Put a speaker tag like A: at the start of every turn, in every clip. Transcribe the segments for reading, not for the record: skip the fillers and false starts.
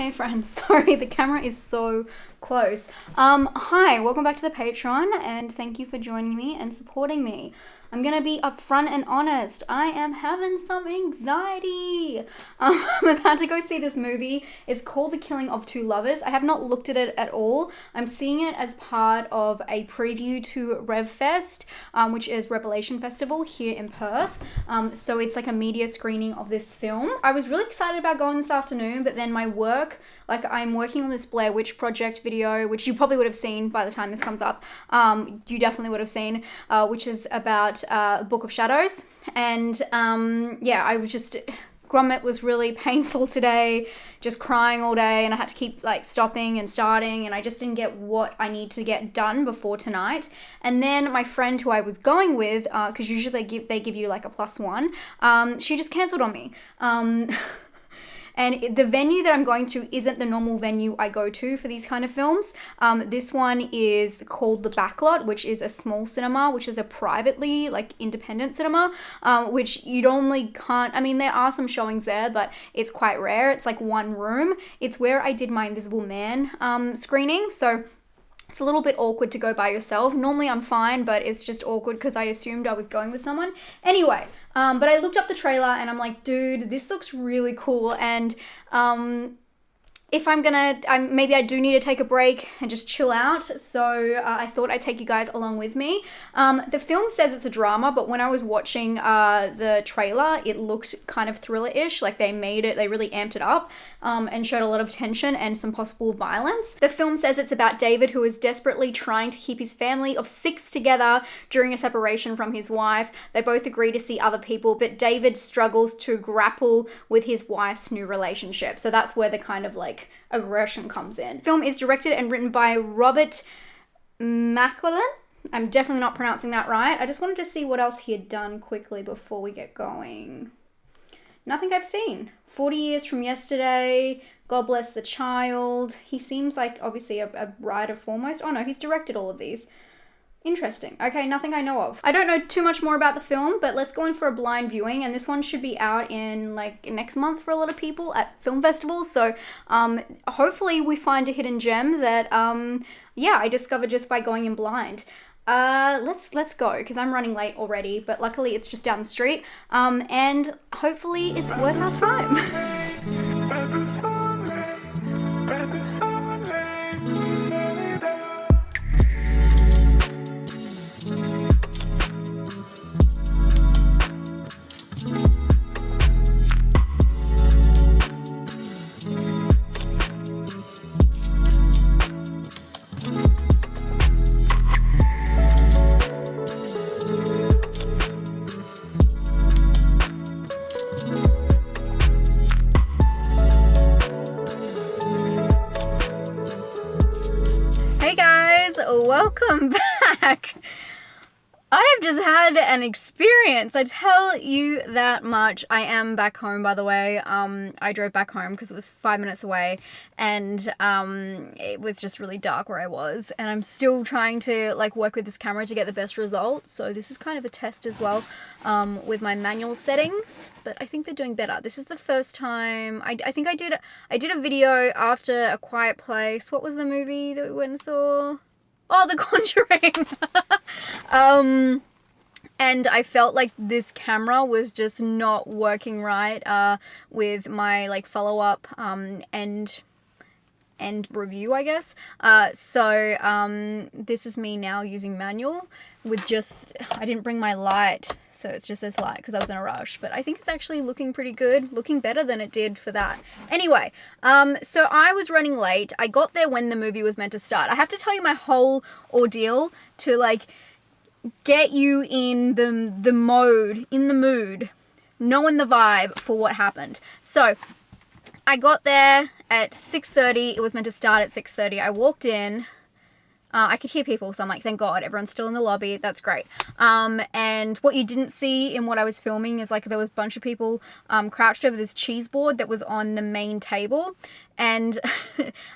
A: Hey friends, sorry, the camera is so close. Hi, welcome back to the Patreon, and thank you for joining me and supporting me. I'm gonna be upfront and honest. I am having some anxiety. I'm about to go see this movie. It's called The Killing of Two Lovers. I have not looked at it at all. I'm seeing it as part of a preview to RevFest, which is Revelation Festival here in Perth. So it's like a media screening of this film. I was really excited about going this afternoon, but then my work, like I'm working on this Blair Witch Project video, which you probably would have seen by the time this comes up. You definitely would have seen, which is about Book of Shadows. And yeah, I was just, Grommet was really painful today, just crying all day, and I had to keep like stopping and starting, and I just didn't get what I need to get done before tonight. And then my friend who I was going with, because usually they give you like a +1, she just cancelled on me. And the venue that I'm going to isn't the normal venue I go to for these kind of films. This one is called The Backlot, which is a small cinema, which is a privately, like, independent cinema, which you normally can't, I mean, there are some showings there, but it's quite rare. It's like one room. It's where I did my Invisible Man screening, so it's a little bit awkward to go by yourself. Normally I'm fine, but it's just awkward because I assumed I was going with someone. Anyway, but I looked up the trailer and I'm like, dude, this looks really cool. And if I'm gonna, maybe I do need to take a break and just chill out. So I thought I'd take you guys along with me. The film says it's a drama, but when I was watching the trailer, it looked kind of thriller-ish. Like they really amped it up and showed a lot of tension and some possible violence. The film says it's about David, who is desperately trying to keep his family of 6 together during a separation from his wife. They both agree to see other people, but David struggles to grapple with his wife's new relationship. So that's where the kind of like aggression comes in. The film is directed and written by Robert McLellan. I'm definitely not pronouncing that right. I just wanted to see what else he had done quickly before we get going. Nothing I've seen. 40 Years from Yesterday, God Bless the Child. He seems like obviously a writer foremost. Oh no, he's directed all of these. Interesting. Okay, nothing I know of. I don't know too much more about the film, but let's go in for a blind viewing, and this one should be out in like next month for a lot of people at film festivals. So hopefully we find a hidden gem that yeah, I discovered just by going in blind. Let's go, because I'm running late already, but luckily it's just down the street, and hopefully it's worth our time. Welcome back. I have just had an experience. I tell you that much. I am back home, by the way. I drove back home because it was 5 minutes away, and it was just really dark where I was, and I'm still trying to like work with this camera to get the best results. So this is kind of a test as well with my manual settings, but I think they're doing better. This is the first time I think I did a video after A Quiet Place. What was the movie that we went and saw? Oh, The Conjuring. And I felt like this camera was just not working right with my like follow-up and review, I guess. So this is me now using manual with just, I didn't bring my light, so it's just this light because I was in a rush, but I think it's actually looking pretty good, looking better than it did for that. Anyway, so I was running late. I got there when the movie was meant to start. I have to tell you my whole ordeal to like get you in the mood, knowing the vibe for what happened. So I got there at 6:30. It was meant to start at 6:30. I walked in. I could hear people, so I'm like, thank God, everyone's still in the lobby. That's great. And what you didn't see in what I was filming is like there was a bunch of people crouched over this cheese board that was on the main table. and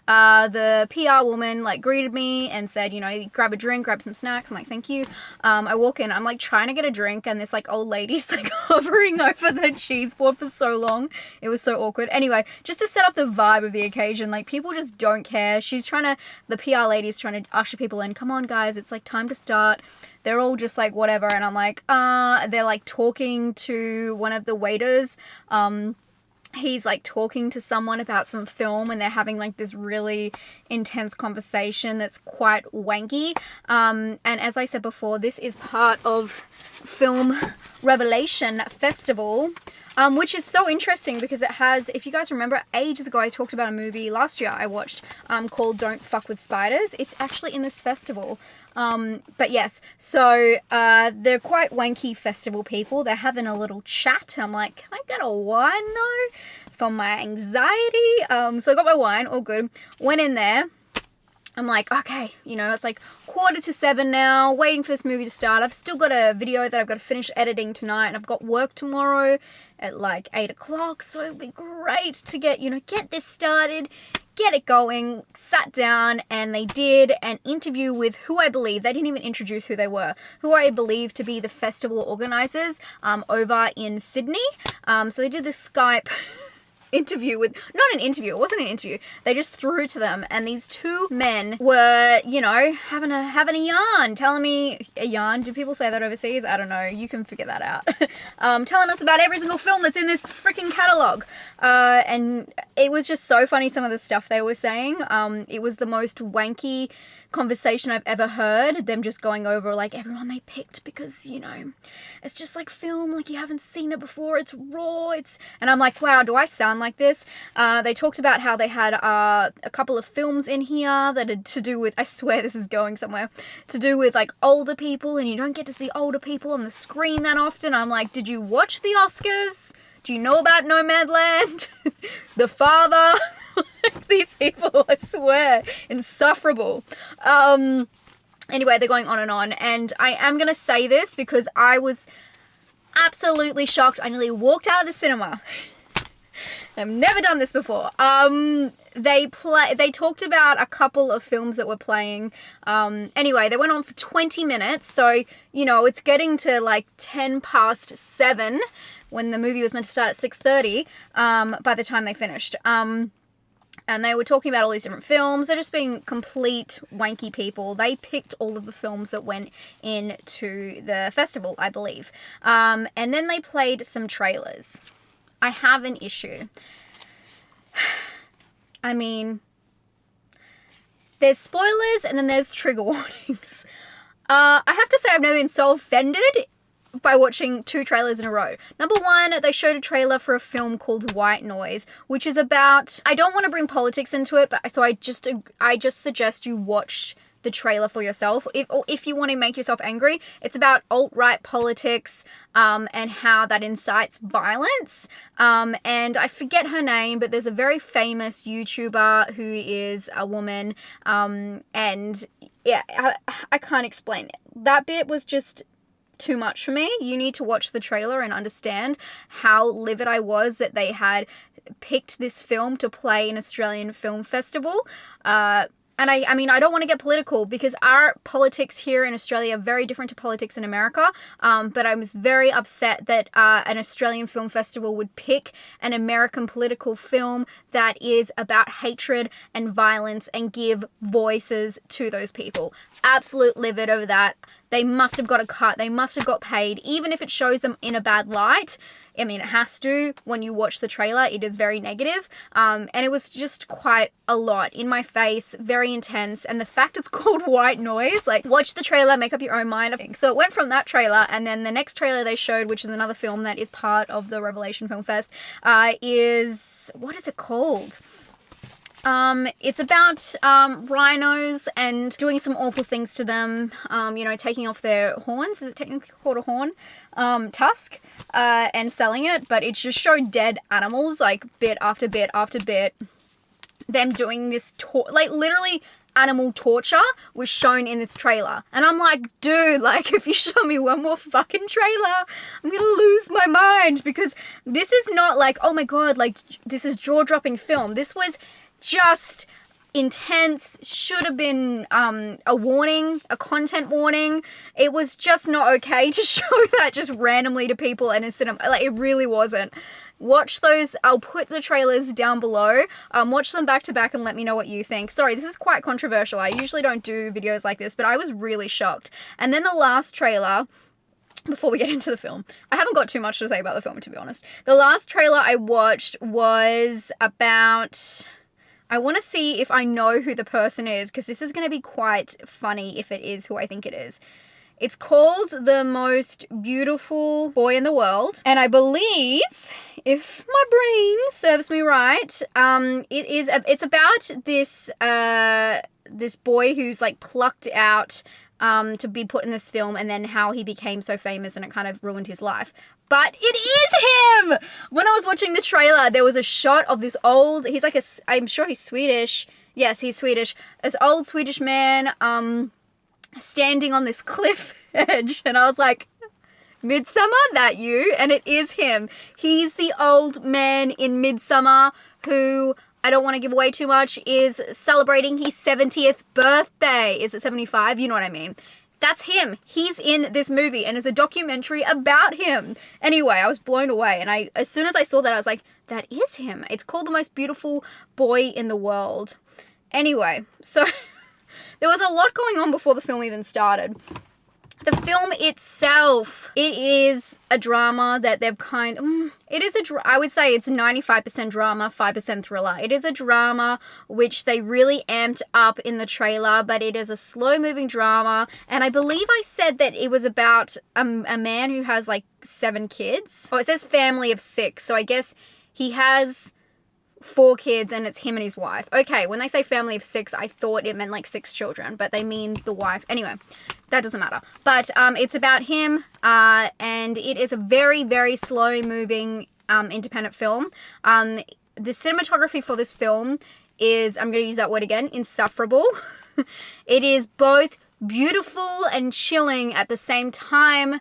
A: the PR woman like greeted me and said, you know, grab a drink, grab some snacks. I'm like, thank you. I walk in, I'm like trying to get a drink, and this like old lady's like hovering over the cheese board for so long. It was so awkward. Anyway, just to set up the vibe of the occasion, like people just don't care. The PR lady's trying to usher people in. Come on, guys, it's like time to start. They're all just like whatever, and I'm like, they're like talking to one of the waiters. He's like talking to someone about some film, and they're having like this really intense conversation that's quite wanky. And as I said before, this is part of Film Revelation Festival, which is so interesting because it has, if you guys remember, ages ago I talked about a movie last year I watched called Don't Fuck with Spiders. It's actually in this festival. But yes, so they're quite wanky festival people. They're having a little chat. I'm like, can I get a wine though for my anxiety? So I got my wine, all good. Went in there. I'm like, okay, you know, it's like 6:45 now, waiting for this movie to start. I've still got a video that I've got to finish editing tonight, and I've got work tomorrow at like 8 o'clock, so it'd be great to get this started, get it going. Sat down, and they did an interview with who I believe, they didn't even introduce who they were, who I believe to be the festival organizers over in Sydney. So they did this Skype interview with, not an interview, it wasn't an interview, they just threw to them, and these two men were, you know, having a yarn, telling me, a yarn, do people say that overseas? I don't know, you can figure that out. Telling us about every single film that's in this freaking catalogue, and it was just so funny, some of the stuff they were saying. It was the most wanky conversation I've ever heard, them just going over like everyone they picked because, you know, it's just like film, like you haven't seen it before, it's raw, and I'm like, wow, do I sound like this? They talked about how they had a couple of films in here that had to do with, I swear this is going somewhere, to do with like older people, and you don't get to see older people on the screen that often. I'm like, did you watch the Oscars? Do you know about Nomadland? The Father? These people, I swear, insufferable. Anyway, they're going on, and I am going to say this because I was absolutely shocked. I nearly walked out of the cinema. I've never done this before. They talked about a couple of films that were playing. Anyway, they went on for 20 minutes, so, you know, it's getting to like 7:10 when the movie was meant to start at 6:30 by the time they finished. And they were talking about all these different films. They're just being complete wanky people. They picked all of the films that went into the festival, I believe. And then they played some trailers. I have an issue. I mean, there's spoilers and then there's trigger warnings. I have to say I've never been so offended by watching two trailers in a row. Number one, they showed a trailer for a film called White Noise, which is about, I don't want to bring politics into it, but so I just suggest you watch the trailer for yourself. If you want to make yourself angry, it's about alt-right politics and how that incites violence. And I forget her name, but there's a very famous YouTuber who is a woman. And yeah, I can't explain it. That bit was just too much for me. You need to watch the trailer and understand how livid I was that they had picked this film to play in Australian Film Festival. And I mean, I don't want to get political because our politics here in Australia are very different to politics in America. But I was very upset that an Australian film festival would pick an American political film that is about hatred and violence and give voices to those people. Absolute livid over that. They must have got a cut. They must have got paid, even if it shows them in a bad light. I mean, it has to. When you watch the trailer, it is very negative. And it was just quite a lot in my face, very intense. And the fact it's called White Noise, like, watch the trailer, make up your own mind. So it went from that trailer, and then the next trailer they showed, which is another film that is part of the Revelation Film Fest, is, what is it called? It's about rhinos and doing some awful things to them, you know, taking off their horns, is it technically called a horn, tusk, and selling it, but it just showed dead animals, like, bit after bit after bit, them doing this, like, literally animal torture was shown in this trailer, and I'm like, dude, like, if you show me one more fucking trailer, I'm gonna lose my mind, because this is not like, oh my god, like, this is jaw-dropping film. This was just intense, should have been a warning, a content warning. It was just not okay to show that just randomly to people in a cinema. Like, it really wasn't. Watch those. I'll put the trailers down below. Watch them back to back and let me know what you think. Sorry, this is quite controversial. I usually don't do videos like this, but I was really shocked. And then the last trailer, before we get into the film, I haven't got too much to say about the film, to be honest. The last trailer I watched was about... I want to see if I know who the person is, because this is going to be quite funny if it is who I think it is. It's called The Most Beautiful Boy in the World, and I believe, if my brain serves me right, it's about this this boy who's like plucked out to be put in this film, and then how he became so famous and it kind of ruined his life. But it is him! When I was watching the trailer, there was a shot of this old, he's like I'm sure he's Swedish. Yes, he's Swedish. This old Swedish man, standing on this cliff edge. And I was like, Midsummer, that you? And it is him. He's the old man in Midsummer who, I don't want to give away too much, is celebrating his 70th birthday. Is it 75? You know what I mean. That's him. He's in this movie, and it's a documentary about him. Anyway, I was blown away, and as soon as I saw that, I was like, that is him. It's called The Most Beautiful Boy in the World. Anyway, so there was a lot going on before the film even started. The film itself, it is a drama that they've I would say it's 95% drama, 5% thriller. It is a drama which they really amped up in the trailer, but it is a slow-moving drama. And I believe I said that it was about a man who has like 7 kids. Oh, it says family of 6, so I guess he has 4 kids and it's him and his wife. Okay, when they say family of 6, I thought it meant like 6 children, but they mean the wife. Anyway, that doesn't matter. But it's about him, and it is a very, very slow-moving independent film. The cinematography for this film is, I'm going to use that word again, insufferable. It is both beautiful and chilling at the same time.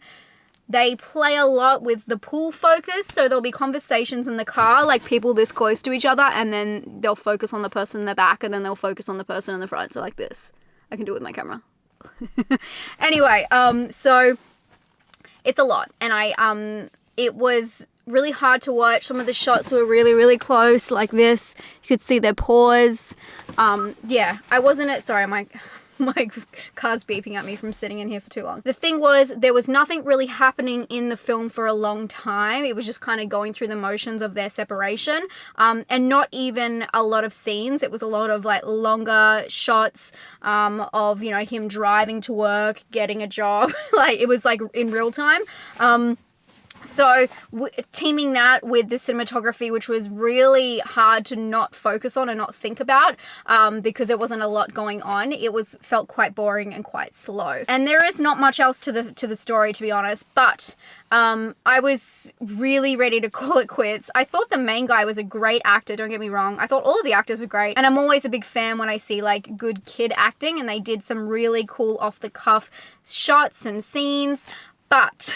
A: They play a lot with the pull focus, so there'll be conversations in the car, like people this close to each other, and then they'll focus on the person in the back, and then they'll focus on the person in the front, so like this. I can do it with my camera. Anyway, so it's a lot, and it was really hard to watch. Some of the shots were really, really close, like this. You could see their paws. Yeah, I wasn't sorry, my car's beeping at me from sitting in here for too long. The thing was, there was nothing really happening in the film for a long time. It was just kind of going through the motions of their separation, and not even a lot of scenes. It was a lot of like longer shots of, you know, him driving to work, getting a job. Like, it was like in real time. So teaming that with the cinematography, which was really hard to not focus on and not think about, because there wasn't a lot going on. It felt quite boring and quite slow. And there is not much else to the story, to be honest. But I was really ready to call it quits. I thought the main guy was a great actor. Don't get me wrong. I thought all of the actors were great. And I'm always a big fan when I see like good kid acting, and they did some really cool off the cuff shots and scenes. But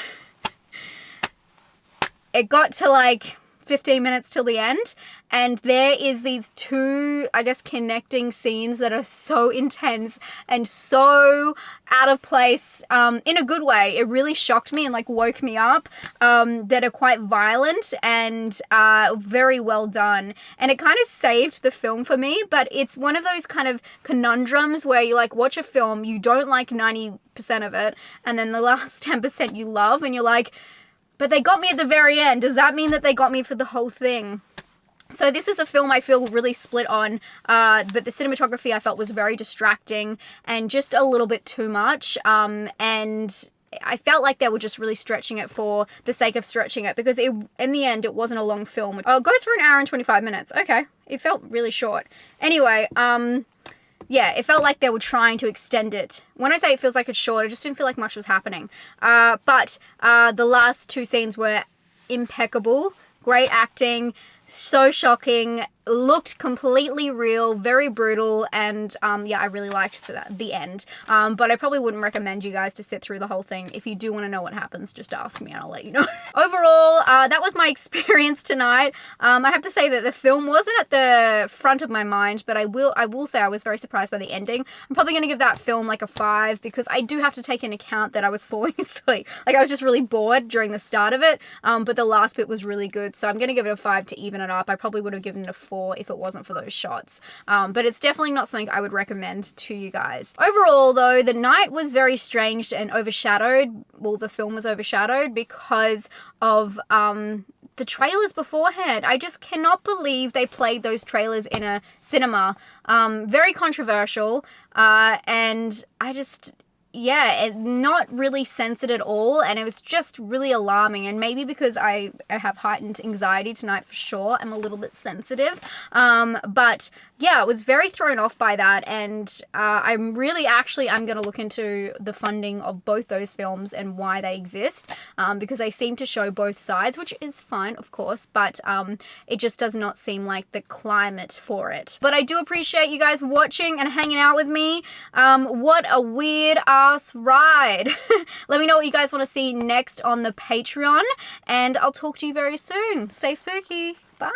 A: it got to like 15 minutes till the end, and there is these 2, I guess, connecting scenes that are so intense and so out of place, in a good way. It really shocked me and like woke me up, that are quite violent and very well done. And it kind of saved the film for me, but it's one of those kind of conundrums where you like watch a film, you don't like 90% of it, and then the last 10% you love, and you're like, but they got me at the very end. Does that mean that they got me for the whole thing? So this is a film I feel really split on, but the cinematography I felt was very distracting and just a little bit too much. And I felt like they were just really stretching it for the sake of stretching it, because in the end, it wasn't a long film. Oh, it goes for 1 hour and 25 minutes. Okay, it felt really short. Anyway, yeah, it felt like they were trying to extend it. When I say it feels like it's short, I just didn't feel like much was happening. But the last 2 scenes were impeccable. Great acting. So shocking. looked completely real, very brutal, and yeah, I really liked the end. But I probably wouldn't recommend you guys to sit through the whole thing. If you do want to know what happens, just ask me and I'll let you know. Overall, that was my experience tonight. I have to say that the film wasn't at the front of my mind, but I will say I was very surprised by the ending. I'm probably going to give that film like a 5 because I do have to take into account that I was falling asleep. Like, I was just really bored during the start of it, but the last bit was really good, so I'm going to give it a 5 to even it up. I probably would have given it a 4 if it wasn't for those shots, but it's definitely not something I would recommend to you guys. Overall, though, the night was very strange and overshadowed. Well, the film was overshadowed because of the trailers beforehand. I just cannot believe they played those trailers in a cinema. Very controversial, and I just... yeah, not really censored at all, and it was just really alarming, and maybe because I have heightened anxiety tonight for sure, I'm a little bit sensitive, but yeah, I was very thrown off by that, and I'm going to look into the funding of both those films and why they exist, because they seem to show both sides, which is fine, of course, but it just does not seem like the climate for it. But I do appreciate you guys watching and hanging out with me. What a weird ass ride. Let me know what you guys want to see next on the Patreon, and I'll talk to you very soon. Stay spooky. Bye.